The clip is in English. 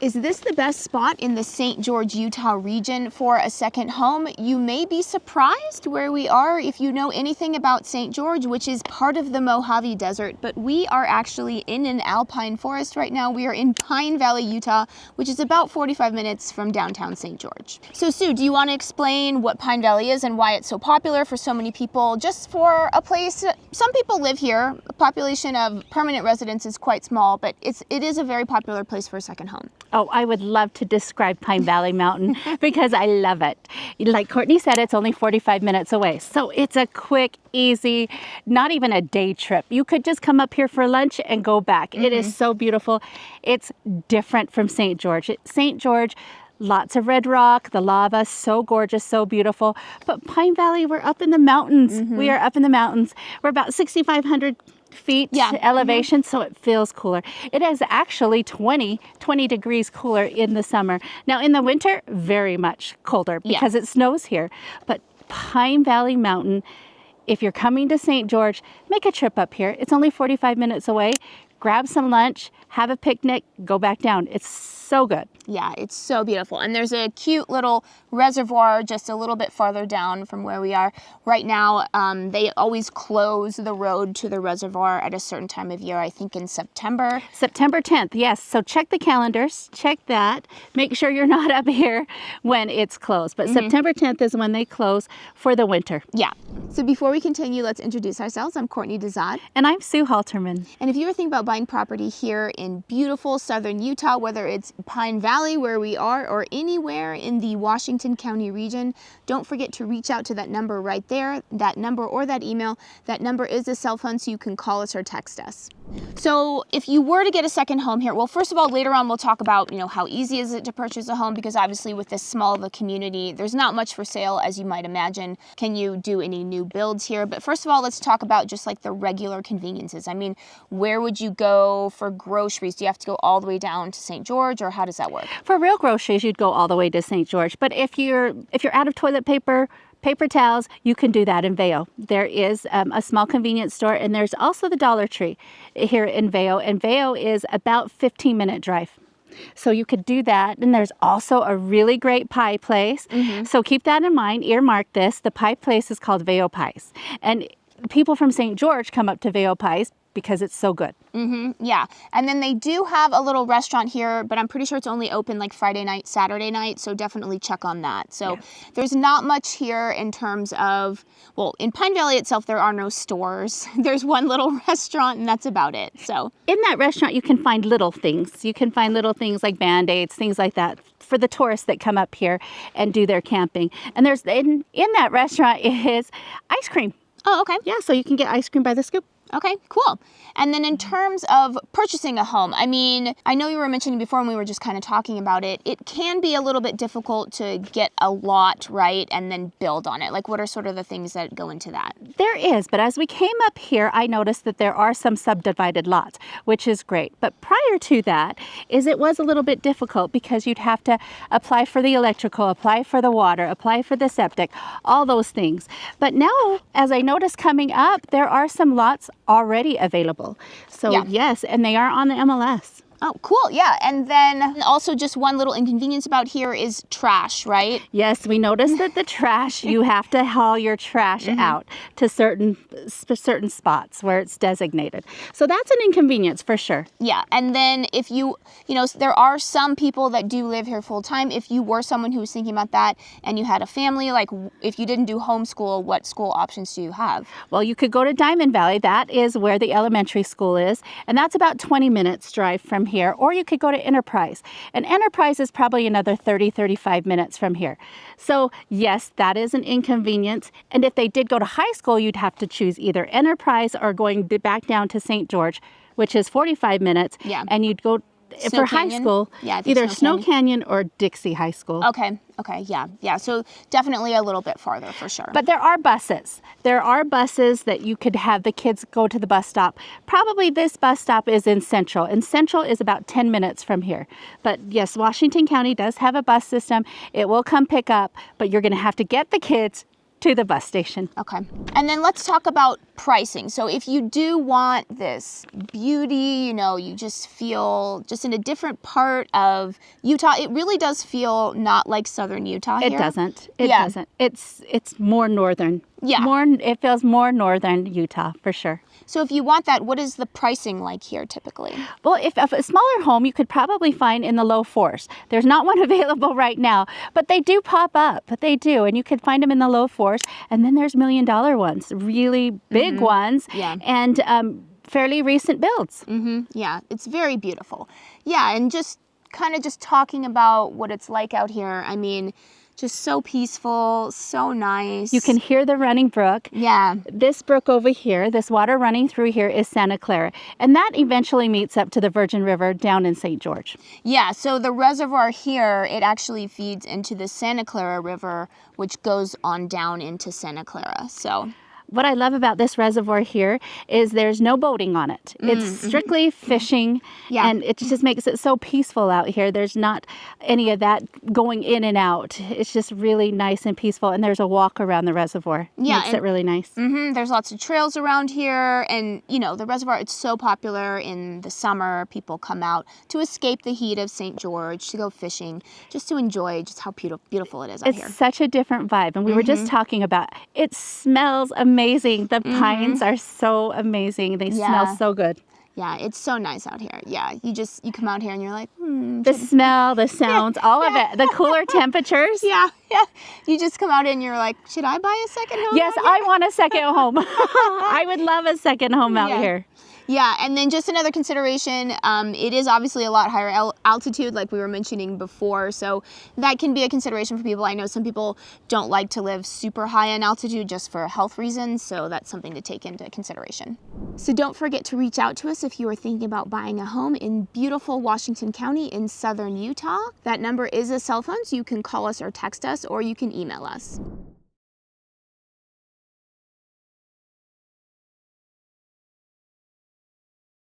Is this the best spot in the St. George, Utah region for a second home? You may be surprised where we are if you know anything about St. George, which is part of the Mojave Desert, but we are actually in an alpine forest right now. We are in Pine Valley, Utah, which is about 45 minutes from downtown St. George. So Sue, do you want to explain what Pine Valley is and why it's so popular for so many people? Just for a place, some people live here. The population of permanent residents is quite small, but it is a very popular place for a second home. Oh, I would love to describe Pine Valley Mountain because I love it. Like Courtney said, it's only 45 minutes away. So it's a quick, easy, not even a day trip. You could just come up here for lunch and go back. It is so beautiful. It's different from St. George. St. George, lots of red rock, the lava, so gorgeous, so beautiful. But Pine Valley, we're up in the mountains. We are up in the mountains. We're about 6,500 feet elevation, so it feels cooler. It is actually 20 degrees cooler in the summer. Now in the winter, very much colder because it snows here. But Pine Valley Mountain, if you're coming to St. George, make a trip up here. It's only 45 minutes away. Grab some lunch, have a picnic, go back down. It's so good. Yeah, it's so beautiful. And there's a cute little reservoir just a little bit farther down from where we are. Right now, they always close the road to the reservoir at a certain time of year, I think in September. September 10th, yes. So check the calendars, check that. Make sure you're not up here when it's closed. But September 10th is when they close for the winter. Yeah. So before we continue, let's introduce ourselves. I'm Courtney Dezad. And I'm Sue Halterman. And if you were thinking about buying property here in beautiful southern Utah, whether it's Pine Valley where we are or anywhere in the Washington County region, don't forget to reach out to that number right there, that number or that email. That number is a cell phone, so you can call us or text us. So if you were to get a second home here, well, first of all, later on we'll talk about, how easy is it to purchase a home, because obviously with this small of a community, there's not much for sale, as you might imagine. Can you do any new builds here? But first of all, let's talk about just like the regular conveniences. I mean, where would you go for groceries? Do you have to go all the way down to St. George, or how does that work? For real groceries, you'd go all the way to St. George. But if you're out of toilet paper towels, you can do that in Veo. There is a small convenience store, and there's also the Dollar Tree here in Veo. And Veo is about 15-minute drive. So you could do that. And there's also a really great pie place. So keep that in mind. Earmark this. The pie place is called Veo Pies. And people from St. George come up to Veo Pies because it's so good. Yeah. And then they do have a little restaurant here, but I'm pretty sure it's only open like Friday night, Saturday night. So definitely check on that. So there's not much here in terms of, well, in Pine Valley itself, there are no stores. There's one little restaurant and that's about it. So in that restaurant, you can find little things. You can find little things like Band-Aids, things like that for the tourists that come up here and do their camping. And there's in that restaurant is ice cream. Oh, okay. Yeah, so you can get ice cream by the scoop. Okay, cool. And then in terms of purchasing a home, I mean, I know you were mentioning before when we were just kind of talking about it, it can be a little bit difficult to get a lot, right, and then build on it. Like, what are sort of the things that go into that? There is, but as we came up here, I noticed that there are some subdivided lots, which is great. But prior to that, it was a little bit difficult because you'd have to apply for the electrical, apply for the water, apply for the septic, all those things. But now, as I noticed coming up, there are some lots already available. So yes, and they are on the MLS. Oh, cool. Yeah. And then also just one little inconvenience about here is trash, right? Yes, we noticed that the trash, you have to haul your trash out to certain spots where it's designated. So that's an inconvenience for sure. Yeah. And then if you there are some people that do live here full time. If you were someone who was thinking about that and you had a family, like if you didn't do homeschool, what school options do you have? Well, you could go to Diamond Valley. That is where the elementary school is. And that's about 20 minutes drive from here, or you could go to Enterprise. And Enterprise is probably another 35 minutes from here. So yes, that is an inconvenience. And if they did go to high school, you'd have to choose either Enterprise or going back down to St. George, which is 45 minutes. Yeah. And you'd go for high school, either Snow Canyon or Dixie High School. Okay, yeah. So definitely a little bit farther for sure. But there are buses. There are buses that you could have the kids go to the bus stop. Probably this bus stop is in Central, and Central is about 10 minutes from here. But yes, Washington County does have a bus system. It will come pick up, but you're going to have to get the kids to the bus station. Okay. And then let's talk about pricing. So if you do want this beauty, you know, you just feel just in a different part of Utah, it really does feel not like southern Utah here. It doesn't. It doesn't. It's more northern. Yeah. It feels more northern Utah for sure. So if you want that, what is the pricing like here typically? Well, if a smaller home you could probably find in the low fours. There's not one available right now, but they do pop up. But they do, and you could find them in the low fours. And then there's $1 million ones, really big ones, and fairly recent builds. Yeah, it's very beautiful. Yeah, and just kind of just talking about what it's like out here. I mean, just so peaceful, so nice. You can hear the running brook. Yeah. This brook over here, this water running through here is Santa Clara. And that eventually meets up to the Virgin River down in St. George. Yeah, so the reservoir here, it actually feeds into the Santa Clara River, which goes on down into Santa Clara. So what I love about this reservoir here is there's no boating on it. It's strictly fishing, and it just makes it so peaceful out here. There's not any of that going in and out. It's just really nice and peaceful, and there's a walk around the reservoir. Makes it really nice. There's lots of trails around here, and you know, the reservoir, it's so popular in the summer. People come out to escape the heat of St. George, to go fishing, just to enjoy just how beautiful it is out here. It's such a different vibe, and we were just talking about, it smells amazing. The pines are so amazing. They smell so good. Yeah, it's so nice out here. Yeah, you come out here and you're like, the smell, the sounds, all of it. The cooler temperatures. Yeah. You just come out and you're like, should I buy a second home? Yes, I want a second home. I would love a second home out here. Yeah, and then just another consideration, it is obviously a lot higher altitude, like we were mentioning before, so that can be a consideration for people. I know some people don't like to live super high in altitude just for health reasons, so that's something to take into consideration. So don't forget to reach out to us if you are thinking about buying a home in beautiful Washington County in southern Utah. That number is a cell phone, so you can call us or text us, or you can email us.